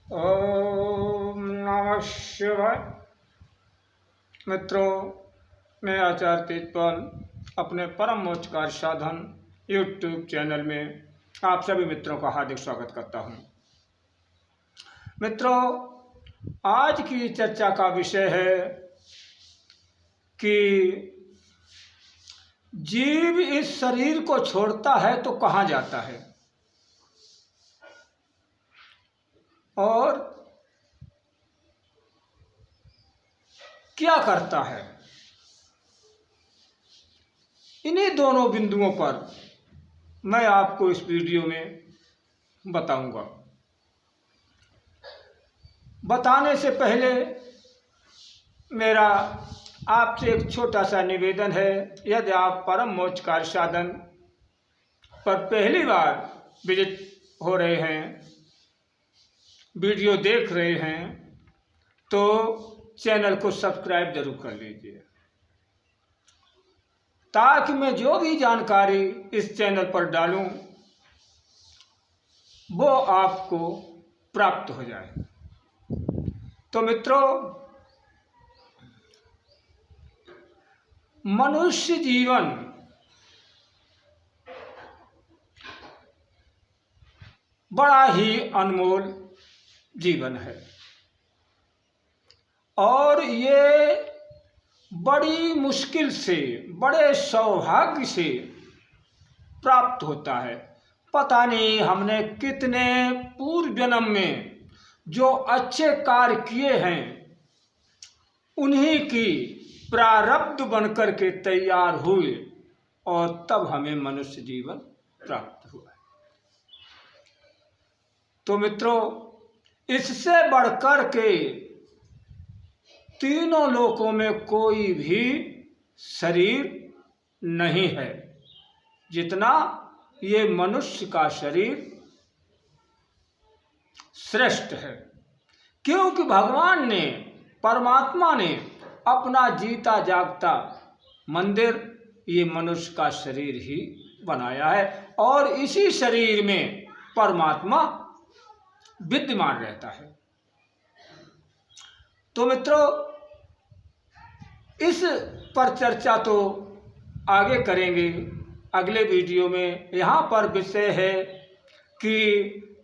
ओम नमः शिवाय। मित्रों, मैं आचार्य तेजपाल अपने परम मोक्षकार साधन यूट्यूब चैनल में आप सभी मित्रों का हार्दिक स्वागत करता हूं। मित्रों, आज की चर्चा का विषय है कि जीव इस शरीर को छोड़ता है तो कहाँ जाता है और क्या करता है। इन्हीं दोनों बिंदुओं पर मैं आपको इस वीडियो में बताऊंगा। बताने से पहले मेरा आपसे एक छोटा सा निवेदन है। यदि आप परम मोक्षकार साधन पर पहली बार विजिट हो रहे हैं, वीडियो देख रहे हैं, तो चैनल को सब्सक्राइब जरूर कर लीजिए, ताकि मैं जो भी जानकारी इस चैनल पर डालूं वो आपको प्राप्त हो जाए। तो मित्रों, मनुष्य जीवन बड़ा ही अनमोल जीवन है और ये बड़ी मुश्किल से, बड़े सौभाग्य से प्राप्त होता है। पता नहीं हमने कितने पूर्व जन्म में जो अच्छे कार्य किए हैं, उन्हीं की प्रारब्ध बनकर के तैयार हुए और तब हमें मनुष्य जीवन प्राप्त हुआ। तो मित्रों, इससे बढ़कर के तीनों लोकों में कोई भी शरीर नहीं है जितना ये मनुष्य का शरीर श्रेष्ठ है। क्योंकि भगवान ने, परमात्मा ने अपना जीता जागता मंदिर ये मनुष्य का शरीर ही बनाया है और इसी शरीर में परमात्मा विद्यमान रहता है। तो मित्रों, इस पर चर्चा तो आगे करेंगे अगले वीडियो में। यहाँ पर विषय है कि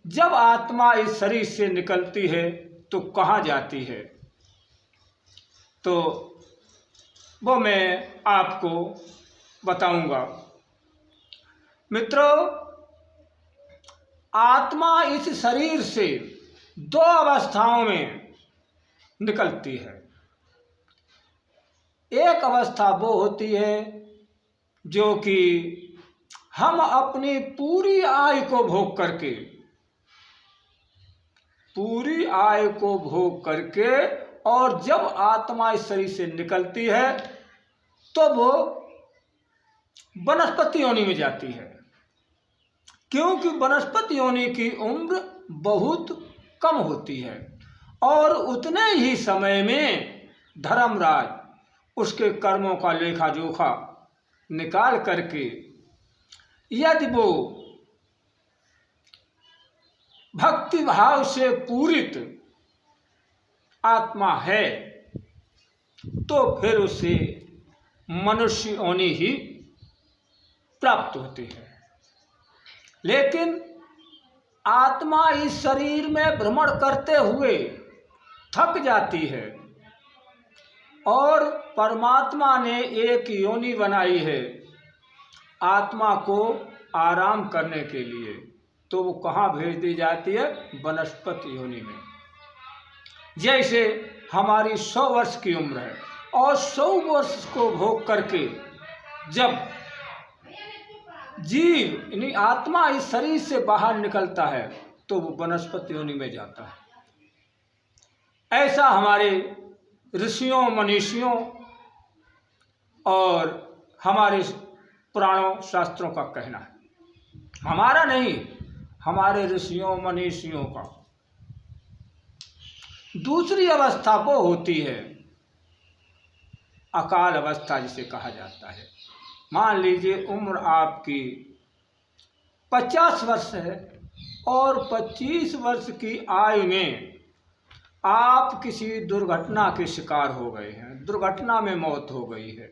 जब आत्मा इस शरीर से निकलती है तो कहाँ जाती है, तो वो मैं आपको बताऊंगा। मित्रों, आत्मा इस शरीर से दो अवस्थाओं में निकलती है। एक अवस्था वो होती है जो कि हम अपनी पूरी आयु को भोग करके और जब आत्मा इस शरीर से निकलती है तो वो वनस्पति योनि में जाती है। क्योंकि वनस्पति योनि की उम्र बहुत कम होती है और उतने ही समय में धर्मराज उसके कर्मों का लेखा जोखा निकाल करके यदि वो भक्ति भाव से पूरित आत्मा है तो फिर उसे मनुष्य योनि ही प्राप्त होती है। लेकिन आत्मा इस शरीर में भ्रमण करते हुए थक जाती है और परमात्मा ने एक योनि बनाई है आत्मा को आराम करने के लिए, तो वो कहाँ भेज दी जाती है? वनस्पति योनि में। जैसे हमारी 100 वर्ष की उम्र है और 100 वर्ष को भोग करके जब जीव यानी आत्मा इस शरीर से बाहर निकलता है तो वो वनस्पति योनि में जाता है। ऐसा हमारे ऋषियों, मनीषियों और हमारे पुराणों शास्त्रों का कहना है। हमारा नहीं, हमारे ऋषियों मनीषियों का। दूसरी अवस्था वो होती है अकाल अवस्था जिसे कहा जाता है। मान लीजिए उम्र आपकी 50 वर्ष है और 25 वर्ष की आयु में आप किसी दुर्घटना के शिकार हो गए हैं, दुर्घटना में मौत हो गई है,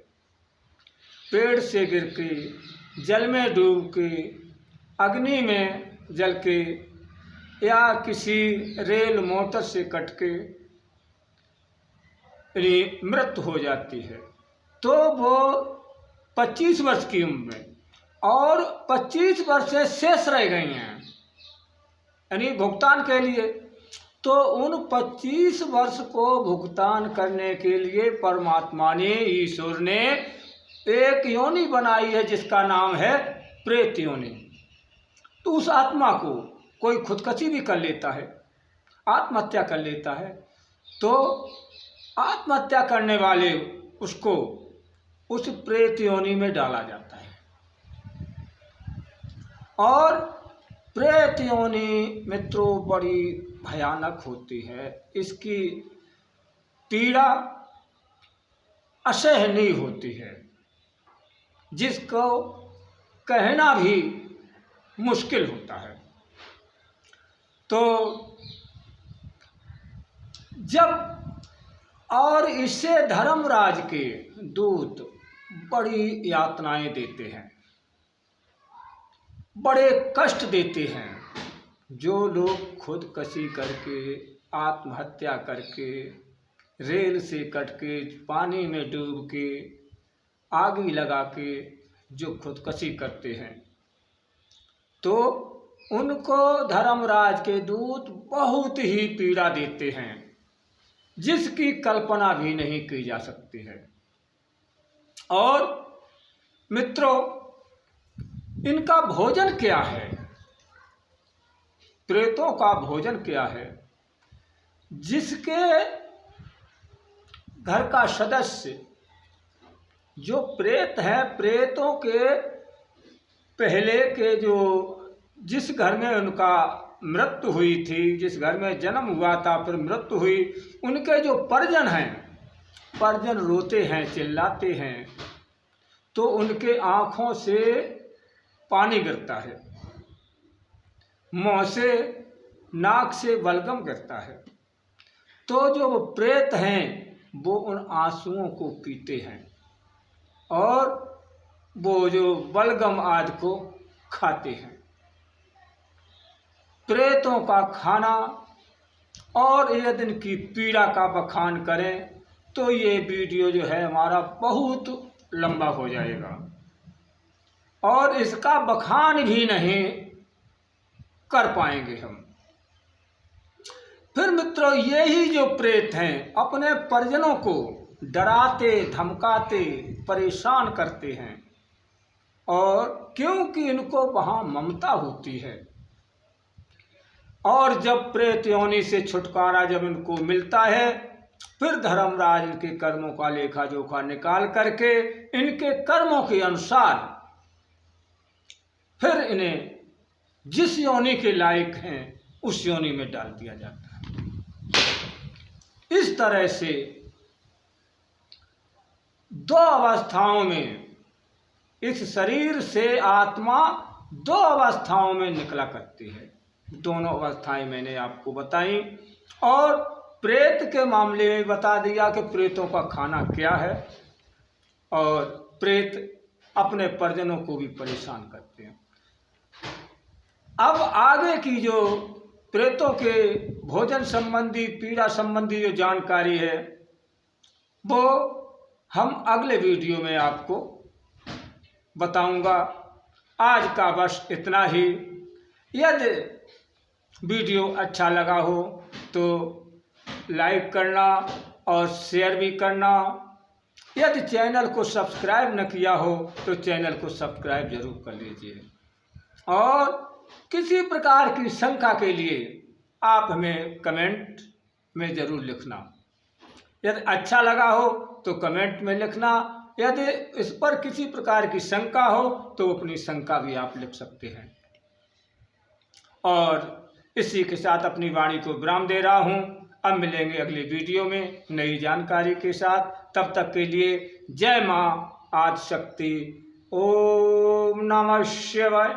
पेड़ से गिर के, जल में डूब के, अग्नि में जल के, या किसी रेल मोटर से कट के मृत्यु हो जाती है, तो वो 25 वर्ष की उम्र में और 25 वर्ष से शेष रह गई हैं यानी भुगतान के लिए, तो उन 25 वर्ष को भुगतान करने के लिए परमात्मा ने, ईश्वर ने एक योनि बनाई है जिसका नाम है प्रेत योनि। तो उस आत्मा को कोई खुदकशी भी कर लेता है, आत्महत्या कर लेता है, तो आत्महत्या करने वाले उसको उस प्रेत योनि में डाला जाता है। और प्रेत योनि मित्रों बड़ी भयानक होती है, इसकी पीड़ा असहनीय होती है, जिसको कहना भी मुश्किल होता है। तो जब और इससे धर्मराज के दूत बड़ी यातनाएं देते हैं, बड़े कष्ट देते हैं। जो लोग खुदकशी करके, आत्महत्या करके, रेल से कट के, पानी में डूब के, आग लगा के जो खुदकशी करते हैं, तो उनको धर्मराज के दूत बहुत ही पीड़ा देते हैं, जिसकी कल्पना भी नहीं की जा सकती है। और मित्रों, इनका भोजन क्या है? प्रेतों का भोजन क्या है? जिसके घर का सदस्य जो प्रेत है, प्रेतों के पहले के जो जिस घर में उनका मृत्यु हुई थी, जिस घर में जन्म हुआ था फिर मृत्यु हुई, उनके जो परिजन हैं, परिजन रोते हैं, चिल्लाते हैं, तो उनके आँखों से पानी गिरता है, मुँह से, नाक से बलगम गिरता है। तो जो वो प्रेत हैं वो उन आंसुओं को पीते हैं और वो जो बलगम आदि को खाते हैं। प्रेतों का खाना और यदि इनकी पीड़ा का बखान करें तो ये वीडियो जो है हमारा बहुत लंबा हो जाएगा और इसका बखान भी नहीं कर पाएंगे हम। फिर मित्रों, यही जो प्रेत हैं अपने परिजनों को डराते, धमकाते, परेशान करते हैं, और क्योंकि इनको वहाँ ममता होती है। और जब प्रेत योनि से छुटकारा जब इनको मिलता है, फिर धर्मराज इनके कर्मों का लेखा जोखा निकाल करके इनके कर्मों के अनुसार फिर इन्हें जिस योनि के लायक हैं उस योनि में डाल दिया जाता है। इस तरह से दो अवस्थाओं में इस शरीर से आत्मा दो अवस्थाओं में निकला करती है। दोनों अवस्थाएं मैंने आपको बताई और प्रेत के मामले में बता दिया कि प्रेतों का खाना क्या है और प्रेत अपने परिजनों को भी परेशान करते हैं। अब आगे की जो प्रेतों के भोजन संबंधी, पीड़ा संबंधी जो जानकारी है वो हम अगले वीडियो में आपको बताऊंगा। आज का बस इतना ही। यदि वीडियो अच्छा लगा हो तो लाइक करना और शेयर भी करना। यदि चैनल को सब्सक्राइब न किया हो तो चैनल को सब्सक्राइब जरूर कर लीजिए। और किसी प्रकार की शंका के लिए आप हमें कमेंट में ज़रूर लिखना। यदि अच्छा लगा हो तो कमेंट में लिखना। यदि इस पर किसी प्रकार की शंका हो तो अपनी शंका भी आप लिख सकते हैं। और इसी के साथ अपनी वाणी को विराम दे रहा हूँ। अब मिलेंगे अगली वीडियो में नई जानकारी के साथ। तब तक के लिए जय माँ आदिशक्ति। ओम नमः शिवाय।